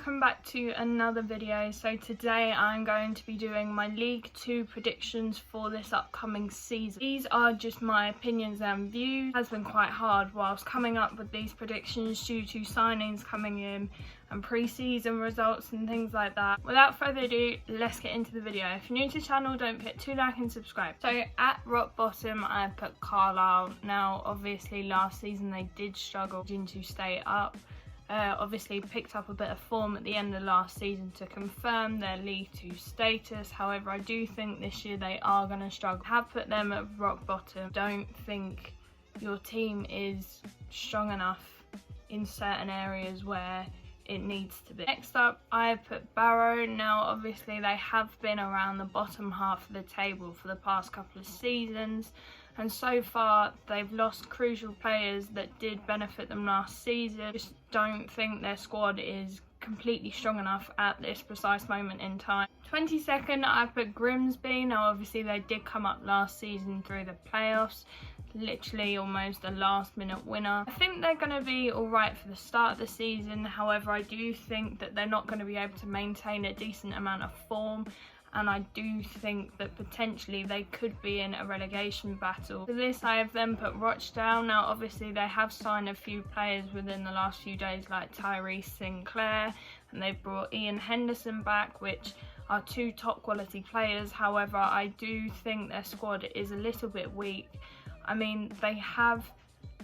welcome back to another video. So today I'm going to be doing my League 2 predictions for this upcoming season. These are just my opinions and views. It has been quite hard whilst coming up with these predictions due to signings coming in and pre-season results and things like that. Without further ado, let's get into the video. If you're new to the channel, don't forget to like and subscribe. So at rock bottom I put Carlisle. Now obviously last season they did struggle to stay up. Obviously picked up a bit of form at the end of last season to confirm their League 2 status. However, I do think this year they are going to struggle. I have put them at rock bottom. Don't think your team is strong enough in certain areas where it needs to be. Next up, I have put Barrow. Now obviously they have been around the bottom half of the table for the past couple of seasons, and so far they've lost crucial players that did benefit them last season. Just don't think their squad is completely strong enough at this precise moment in time. 22nd, I put Grimsby. Now obviously they did come up last season through the playoffs, literally almost a last minute winner. I think they're going to be alright for the start of the season. However, I do think that they're not going to be able to maintain a decent amount of form, and I do think that potentially they could be in a relegation battle. For this I have then put Rochdale. Now obviously they have signed a few players within the last few days like Tyrese Sinclair, and they've brought Ian Henderson back, which are two top quality players. However, I do think their squad is a little bit weak. I mean, they have,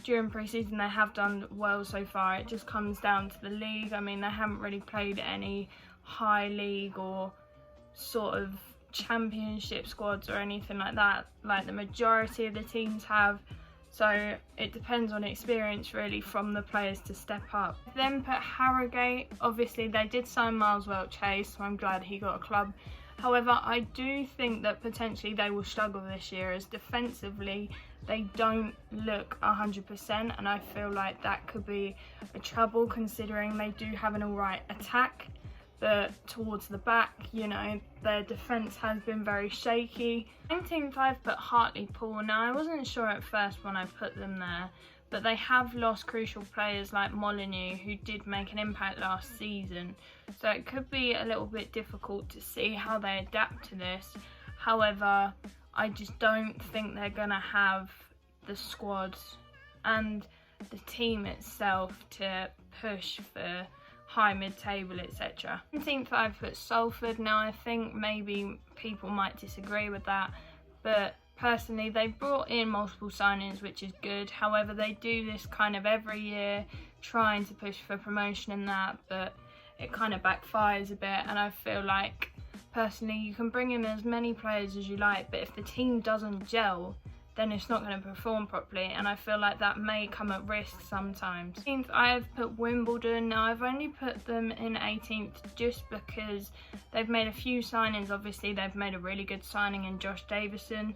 during pre-season they have done well so far. It just comes down to the league. I mean, they haven't really played any high league or sort of championship squads or anything like that, like the majority of the teams have. So it depends on experience really from the players to step up. Then put Harrogate. Obviously they did sign Miles Welch-Hayes, so I'm glad he got a club. However, I do think that potentially they will struggle this year, as defensively they don't look 100%, and I feel like that could be a trouble considering they do have an alright attack, but towards the back, you know, their defence has been very shaky. 19th, I've put Hartlepool. Now I wasn't sure at first when I put them there, but they have lost crucial players like Molyneux, who did make an impact last season, so it could be a little bit difficult to see how they adapt to this. However, I just don't think they're going to have the squad and the team itself to push for high mid-table, etc. 17th, I've put Salford. Now I think maybe people might disagree with that, but personally they've brought in multiple signings, which is good. However, they do this kind of every year, trying to push for promotion and that, but it kind of backfires a bit. And I feel like personally you can bring in as many players as you like, but if the team doesn't gel, then it's not going to perform properly, and I feel like that may come at risk sometimes. 18th, I have put Wimbledon. Now I've only put them in 18th just because they've made a few signings. Obviously they've made a really good signing in Josh Davison.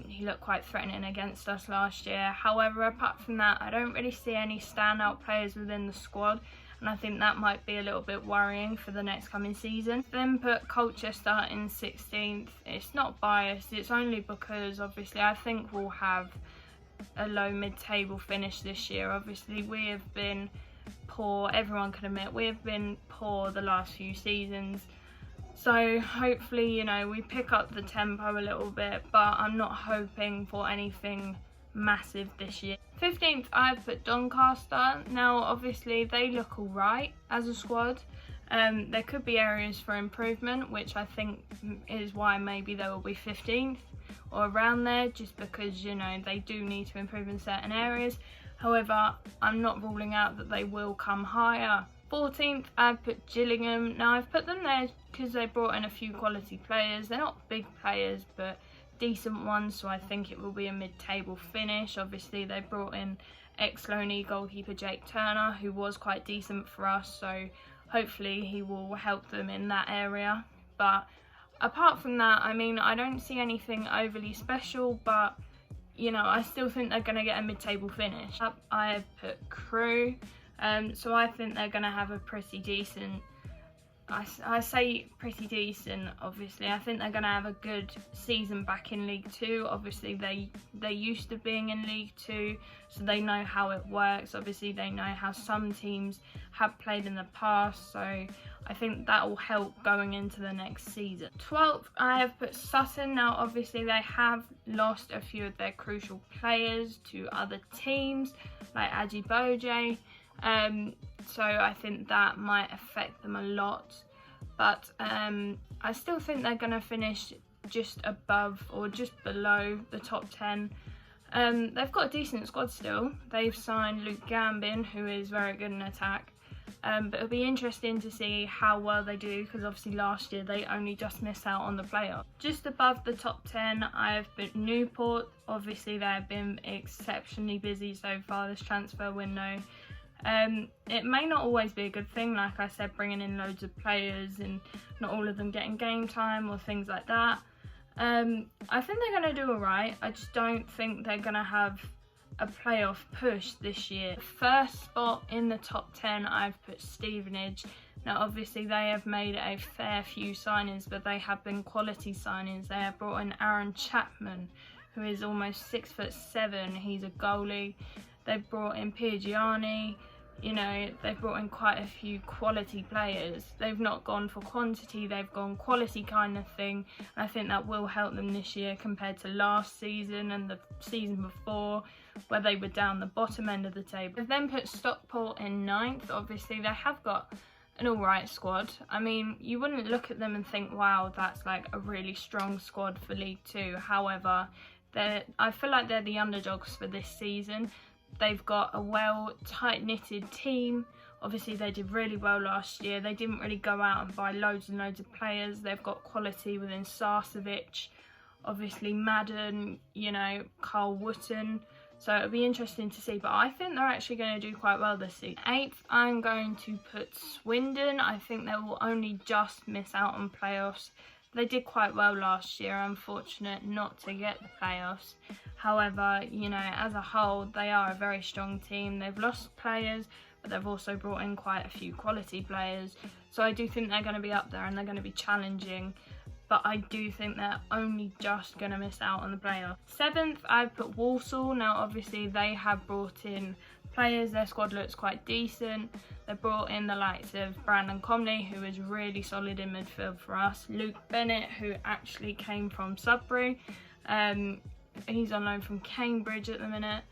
He looked quite threatening against us last year. However, apart from that, I don't really see any standout players within the squad, and I think that might be a little bit worrying for the next coming season. Then put Colchester in 16th. It's not biased, it's only because obviously I think we'll have a low mid-table finish this year. Obviously we have been poor, everyone can admit we have been poor the last few seasons, so hopefully, you know, we pick up the tempo a little bit, but I'm not hoping for anything massive this year. 15th, I've put Doncaster. Now obviously they look alright as a squad. There could be areas for improvement, which I think is why maybe they will be 15th or around there, just because, you know, they do need to improve in certain areas. However, I'm not ruling out that they will come higher. 14th, I've put Gillingham. Now I've put them there because they brought in a few quality players. They're not big players, but decent ones, so I think it will be a mid-table finish. Obviously they brought in ex-Loney goalkeeper Jake Turner, who was quite decent for us, so hopefully he will help them in that area. But apart from that, I mean, I don't see anything overly special, but you know, I still think they're going to get a mid-table finish. Up, I have put Crewe, so I think they're going to have a pretty decent I say pretty decent, obviously. I think they're going to have a good season back in League 2. Obviously, they're used to being in League 2, so they know how it works. Obviously, they know how some teams have played in the past, so I think that will help going into the next season. 12th, I have put Sutton. Now, obviously, they have lost a few of their crucial players to other teams, like Aji Boje. So I think that might affect them a lot, but I still think they're going to finish just above or just below the top 10. They've got a decent squad still. They've signed Luke Gambin, who is very good in attack, but it'll be interesting to see how well they do, because obviously last year they only just missed out on the playoff. Just above the top 10, I've put Newport. Obviously they have been exceptionally busy so far this transfer window. It may not always be a good thing, like I said, bringing in loads of players and not all of them getting game time or things like that. I think they're going to do alright. I just don't think they're going to have a playoff push this year. First spot in the top 10, I've put Stevenage. Now obviously they have made a fair few signings, but they have been quality signings. They have brought in Aaron Chapman, who is almost 6'7". He's a goalie. They've brought in Piagiani. You know, they've brought in quite a few quality players. They've not gone for quantity, they've gone quality kind of thing. And I think that will help them this year compared to last season and the season before, where they were down the bottom end of the table. They've then put Stockport in 9th. Obviously, they have got an alright squad. I mean, you wouldn't look at them and think, wow, that's like a really strong squad for League 2. However, I feel like they're the underdogs for this season. They've got a well tight-knitted team. Obviously they did really well last year. They didn't really go out and buy loads and loads of players. They've got quality within Sarcevic, obviously Madden, you know, Carl Wooten. So it'll be interesting to see, but I think they're actually going to do quite well this season. 8th, I'm going to put Swindon. I think they will only just miss out on playoffs. They did quite well last year, unfortunate not to get the playoffs. However, you know, as a whole, they are a very strong team. They've lost players, but they've also brought in quite a few quality players. So I do think they're going to be up there and they're going to be challenging. But I do think they're only just going to miss out on the playoffs. 7th, I've put Walsall. Now, obviously, they have brought in players. Their squad looks quite decent. They brought in the likes of Brandon Comley, who is really solid in midfield for us. Luke Bennett, who actually came from Sudbury. He's on loan from Cambridge at the minute.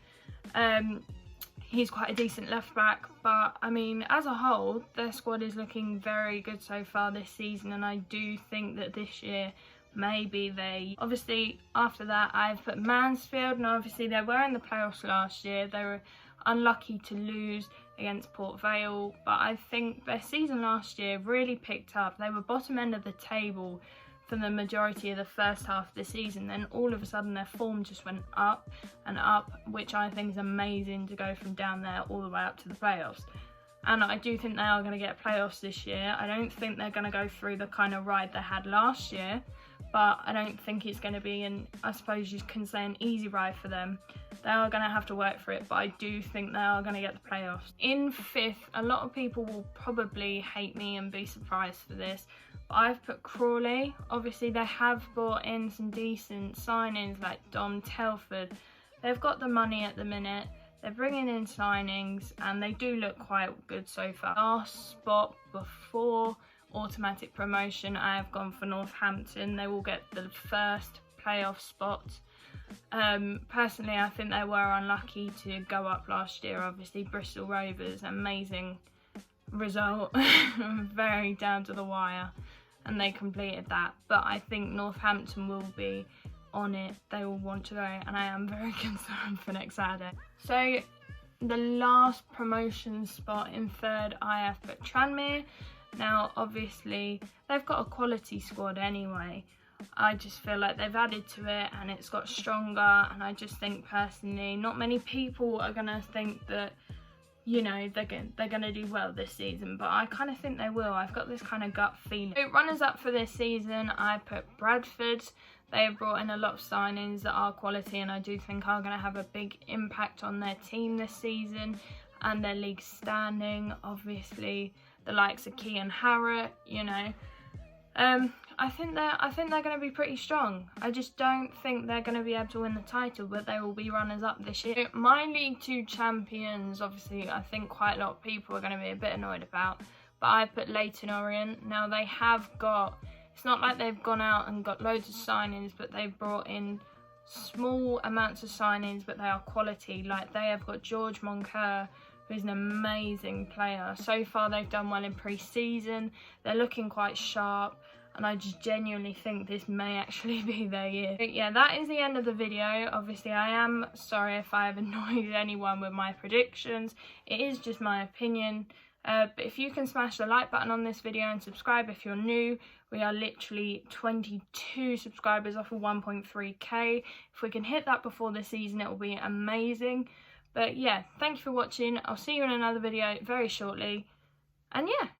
He's quite a decent left back, but I mean, as a whole, their squad is looking very good so far this season, and I do think that this year maybe they... Obviously, after that, I've put Mansfield. Now, obviously, they were in the playoffs last year. They were unlucky to lose against Port Vale, but I think their season last year really picked up. They were bottom end of the table for the majority of the first half of the season. Then all of a sudden their form just went up and up, which I think is amazing to go from down there all the way up to the playoffs. And I do think they are going to get playoffs this year. I don't think they're going to go through the kind of ride they had last year, but I don't think it's going to be I suppose you can say, an easy ride for them. They are going to have to work for it, but I do think they are going to get the playoffs. In 5th, a lot of people will probably hate me and be surprised for this, but I've put Crawley. Obviously, they have brought in some decent signings like Dom Telford. They've got the money at the minute. They're bringing in signings and they do look quite good so far. Last spot before automatic promotion, I have gone for Northampton. They will get the first playoff spot. Personally, I think they were unlucky to go up last year. Obviously, Bristol Rovers, amazing result, very down to the wire, and they completed that. But I think Northampton will be on it. They will want to go, and I am very concerned for next Saturday. So the last promotion spot in 3rd, I have put Tranmere. Now obviously they've got a quality squad anyway. I just feel like they've added to it and it's got stronger, and I just think personally not many people are gonna think that, you know, they're gonna do well this season, but I kind of think they will. I've got this kind of gut feeling. So runners up for this season, I put Bradford. They have brought in a lot of signings that are quality and I do think are going to have a big impact on their team this season and their league standing. Obviously, the likes of Kean Harrott, you know. I think they're going to be pretty strong. I just don't think they're going to be able to win the title, but they will be runners-up this year. My League 2 champions, obviously, I think quite a lot of people are going to be a bit annoyed about, but I put Leyton Orient. Now, they have got, it's not like they've gone out and got loads of signings, but they've brought in small amounts of signings, but they are quality. Like, they have got George Moncur, who's an amazing player. So far, they've done well in pre-season. They're looking quite sharp, and I just genuinely think this may actually be their year. But yeah, that is the end of the video. Obviously, I am sorry if I have annoyed anyone with my predictions. It is just my opinion. But if you can smash the like button on this video and subscribe if you're new, we are literally 22 subscribers off of 1.3k. If we can hit that before the season, it will be amazing. But yeah, thank you for watching. I'll see you in another video very shortly. And yeah.